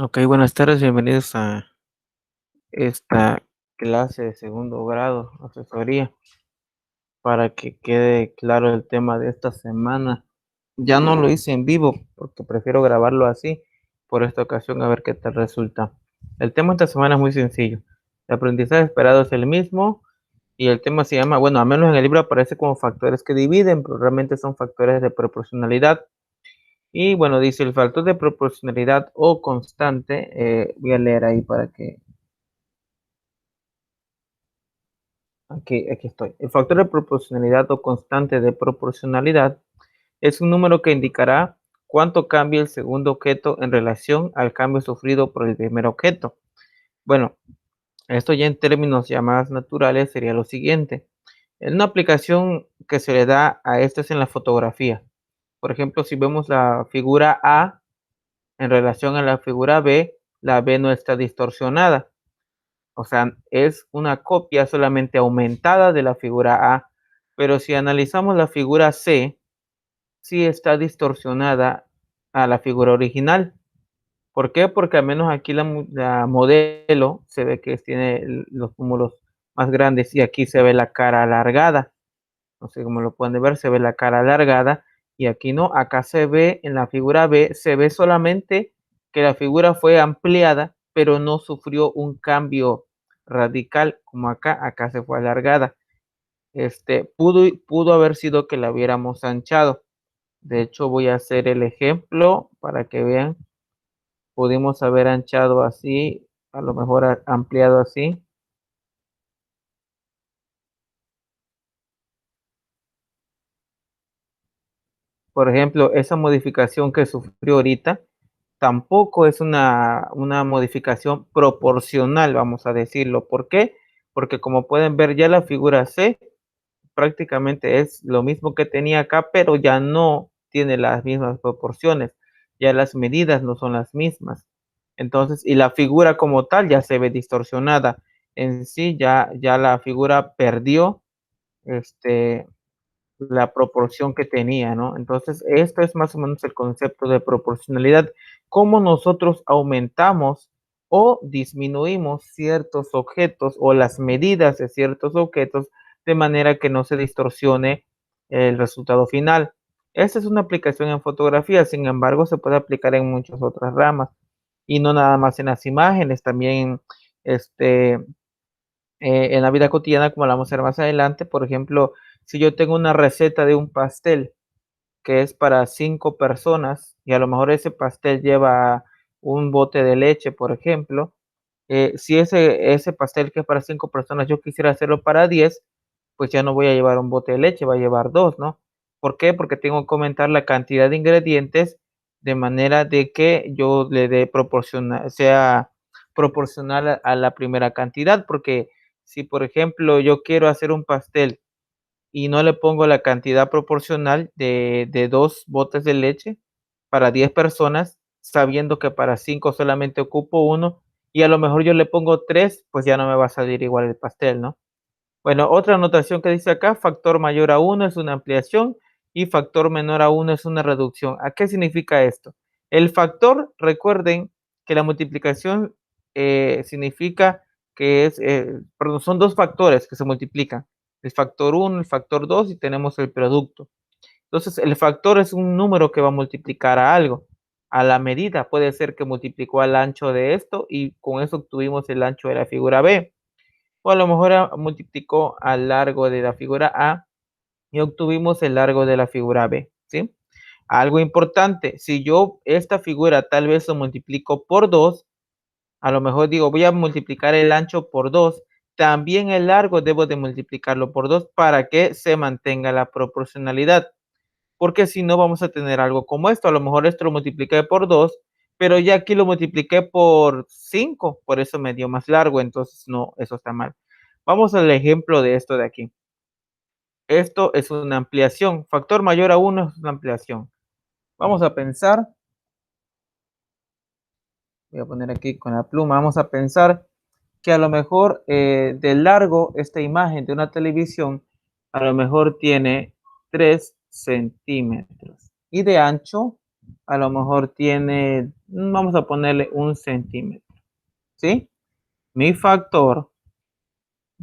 Ok, buenas tardes, bienvenidos a esta clase de segundo grado, asesoría, para que quede claro el tema de esta semana. Ya no lo hice en vivo porque prefiero grabarlo así, por esta ocasión a ver qué tal resulta. El tema de esta semana es muy sencillo. El aprendizaje esperado es el mismo y el tema se llama, bueno, al menos en el libro aparece como factores que dividen, pero realmente son factores de proporcionalidad. Y bueno, dice el factor de proporcionalidad o constante, voy a leer ahí para que aquí estoy. El factor de proporcionalidad o constante de proporcionalidad es un número que indicará cuánto cambia el segundo objeto en relación al cambio sufrido por el primer objeto. Bueno, esto ya en términos ya más naturales sería lo siguiente. En una aplicación que se le da a esto es en la fotografía. Por ejemplo, si vemos la figura A en relación a la figura B, la B no está distorsionada. O sea, es una copia solamente aumentada de la figura A, pero si analizamos la figura C, sí está distorsionada a la figura original. ¿Por qué? Porque al menos aquí la modelo se ve que tiene los pómulos más grandes y aquí se ve la cara alargada. No sé cómo lo pueden ver, se ve la cara alargada y aquí no, acá se ve en la figura B, se ve solamente que la figura fue ampliada, pero no sufrió un cambio radical como acá se fue alargada. Pudo haber sido que la hubiéramos anchado. De hecho, voy a hacer el ejemplo para que vean. Pudimos haber anchado así, a lo mejor ampliado así. Por ejemplo, esa modificación que sufrió ahorita tampoco es una modificación proporcional, vamos a decirlo. ¿Por qué? Porque como pueden ver ya la figura C prácticamente es lo mismo que tenía acá, pero ya no tiene las mismas proporciones, ya las medidas no son las mismas. Entonces, y la figura como tal ya se ve distorsionada. En sí, ya la figura perdió este, la proporción que tenía, ¿no? Entonces, esto es más o menos el concepto de proporcionalidad, cómo nosotros aumentamos o disminuimos ciertos objetos o las medidas de ciertos objetos de manera que no se distorsione el resultado final. Esta es una aplicación en fotografía, sin embargo, se puede aplicar en muchas otras ramas y no nada más en las imágenes, también este, en la vida cotidiana, como la vamos a ver más adelante. Por ejemplo, si yo tengo una receta de un pastel que es para 5 personas y a lo mejor ese pastel lleva un bote de leche, por ejemplo, si ese pastel que es para 5 personas yo quisiera hacerlo para 10, pues ya no voy a llevar un bote de leche, va a llevar 2, ¿no? ¿Por qué? Porque tengo que aumentar la cantidad de ingredientes de manera de que yo le dé proporcional, sea proporcional a la primera cantidad, porque si por ejemplo yo quiero hacer un pastel y no le pongo la cantidad proporcional de 2 botes de leche para 10 personas, sabiendo que para 5 solamente ocupo uno, y a lo mejor yo le pongo 3, pues ya no me va a salir igual el pastel, ¿no? Bueno, otra anotación que dice acá, factor mayor a uno es una ampliación y factor menor a uno es una reducción. ¿A qué significa esto? El factor, recuerden que la multiplicación significa que perdón, son dos factores que se multiplican. El factor 1, el factor 2 y tenemos el producto. Entonces, el factor es un número que va a multiplicar a algo. A la medida puede ser que multiplicó al ancho de esto y con eso obtuvimos el ancho de la figura B. O a lo mejor multiplicó al largo de la figura A y obtuvimos el largo de la figura B, ¿sí? Algo importante, si yo esta figura tal vez lo multiplico por 2, a lo mejor digo, voy a multiplicar el ancho por 2, también el largo debo de multiplicarlo por 2 para que se mantenga la proporcionalidad, porque si no vamos a tener algo como esto, a lo mejor esto lo multipliqué por 2, pero ya aquí lo multipliqué por 5, por eso me dio más largo, entonces no, eso está mal. Vamos al ejemplo de esto de aquí. Esto es una ampliación, factor mayor a 1 es una ampliación. Vamos a pensar, voy a poner aquí con la pluma, vamos a pensar que a lo mejor de largo esta imagen de una televisión a lo mejor tiene 3 centímetros y de ancho a lo mejor tiene vamos a ponerle 1 centímetro, ¿sí? Mi factor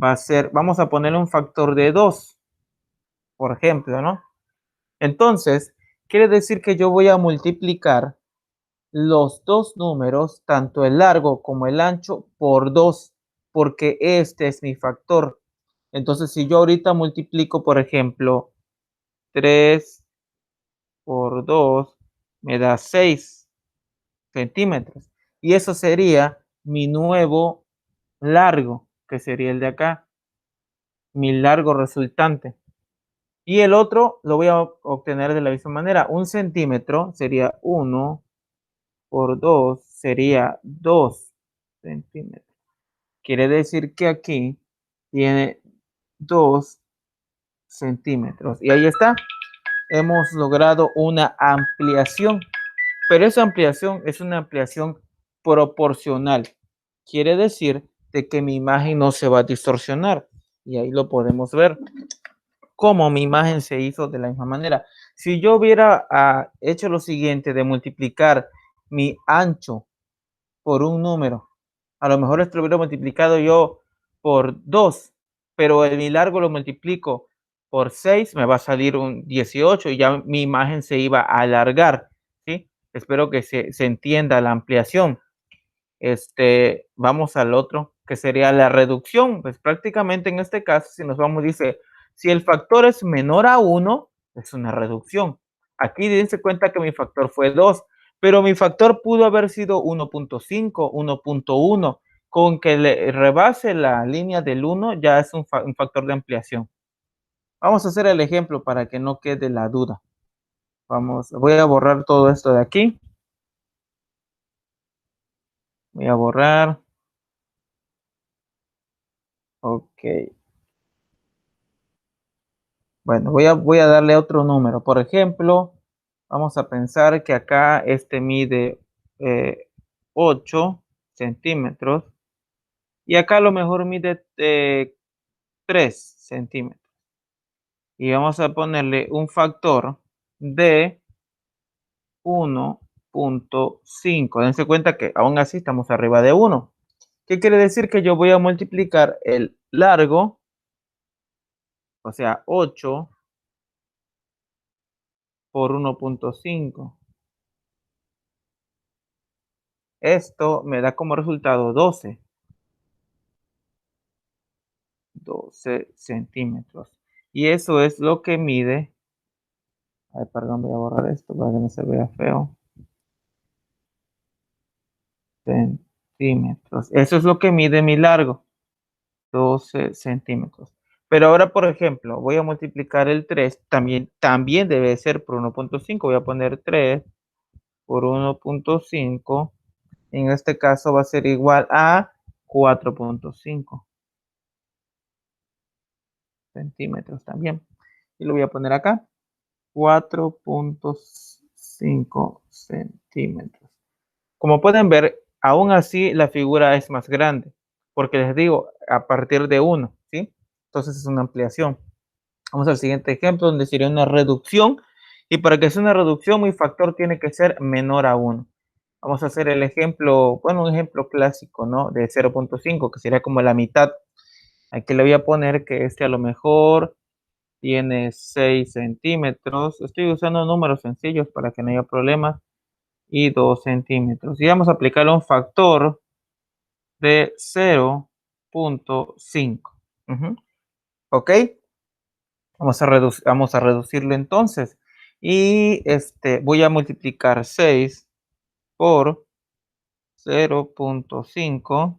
va a ser, vamos a ponerle un factor de 2, por ejemplo, ¿no? Entonces, quiere decir que yo voy a multiplicar los dos números, tanto el largo como el ancho, por 2, porque este es mi factor. Entonces, si yo ahorita multiplico, por ejemplo, 3 por 2, me da 6 centímetros. Y eso sería mi nuevo largo, que sería el de acá, mi largo resultante. Y el otro lo voy a obtener de la misma manera. 1 centímetro sería 1 por 2, sería 2 centímetros. Quiere decir que aquí tiene 2 centímetros. Y ahí está. Hemos logrado una ampliación. Pero esa ampliación es una ampliación proporcional. Quiere decir de que mi imagen no se va a distorsionar. Y ahí lo podemos ver. Cómo mi imagen se hizo de la misma manera. Si yo hubiera hecho lo siguiente de multiplicar mi ancho por un número, a lo mejor esto lo hubiera multiplicado yo por 2, pero mi largo lo multiplico por 6, me va a salir un 18 y ya mi imagen se iba a alargar, ¿sí? Espero que se entienda la ampliación. Vamos al otro, que sería la reducción. Pues prácticamente en este caso, si nos vamos, dice, si el factor es menor a 1, es una reducción. Aquí dense cuenta que mi factor fue 2, pero mi factor pudo haber sido 1.5, 1.1. Con que le rebase la línea del 1 ya es un factor de ampliación. Vamos a hacer el ejemplo para que no quede la duda. Voy a borrar todo esto de aquí. Voy a borrar. Ok. Bueno, voy a darle otro número. Por ejemplo, vamos a pensar que acá este mide 8 centímetros y acá a lo mejor mide 3 centímetros. Y vamos a ponerle un factor de 1.5. Dense cuenta que aún así estamos arriba de 1. ¿Qué quiere decir? Que yo voy a multiplicar el largo, o sea, 8 por 1.5. Esto me da como resultado 12 centímetros. Y eso es lo que mide. Ay, perdón, voy a borrar esto para que no se vea feo. Centímetros. Eso es lo que mide mi largo. 12 centímetros. Pero ahora, por ejemplo, voy a multiplicar el 3. También debe ser por 1.5. Voy a poner 3 por 1.5. En este caso va a ser igual a 4.5 centímetros también. Y lo voy a poner acá. 4.5 centímetros. Como pueden ver, aún así la figura es más grande, porque les digo, a partir de 1, ¿sí? Entonces es una ampliación. Vamos al siguiente ejemplo, donde sería una reducción, y para que sea una reducción, mi factor tiene que ser menor a 1. Vamos a hacer el ejemplo, bueno, un ejemplo clásico, ¿no? De 0.5, que sería como la mitad. Aquí le voy a poner que este a lo mejor tiene 6 centímetros. Estoy usando números sencillos para que no haya problemas. Y 2 centímetros. Y vamos a aplicarle un factor de 0.5. ¿Ok? Vamos a reducirlo entonces. Y voy a multiplicar 6 por 0.5.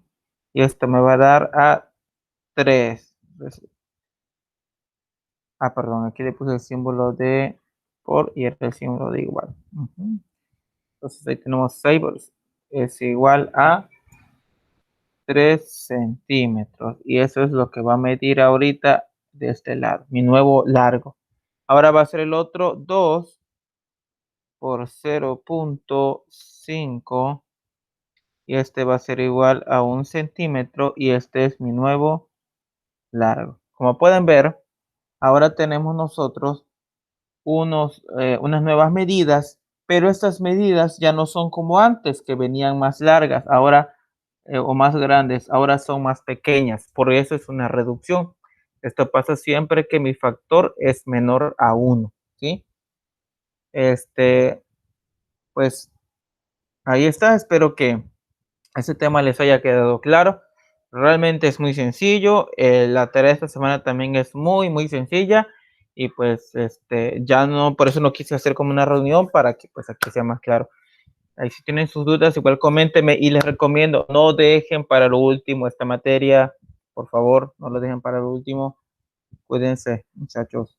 Y esto me va a dar a 3. Perdón, aquí le puse el símbolo de por y el símbolo de igual. Entonces ahí tenemos 6 es igual a 3 centímetros. Y eso es lo que va a medir ahorita de este lado, mi nuevo largo. Ahora va a ser el otro 2 por 0.5. Y este va a ser igual a 1 centímetro. Y este es mi nuevo largo. Como pueden ver, ahora tenemos nosotros unas nuevas medidas pero estas medidas ya no son como antes, que venían más largas, ahora o más grandes, ahora son más pequeñas, por eso es una reducción. Esto pasa siempre que mi factor es menor a 1, ¿sí? Pues ahí está, espero que ese tema les haya quedado claro. Realmente es muy sencillo, la tarea de esta semana también es muy, muy sencilla y pues ya no, por eso no quise hacer como una reunión para que pues aquí sea más claro. Ahí si tienen sus dudas, igual coméntenme y les recomiendo, no dejen para lo último esta materia, por favor, no lo dejen para lo último. Cuídense, muchachos.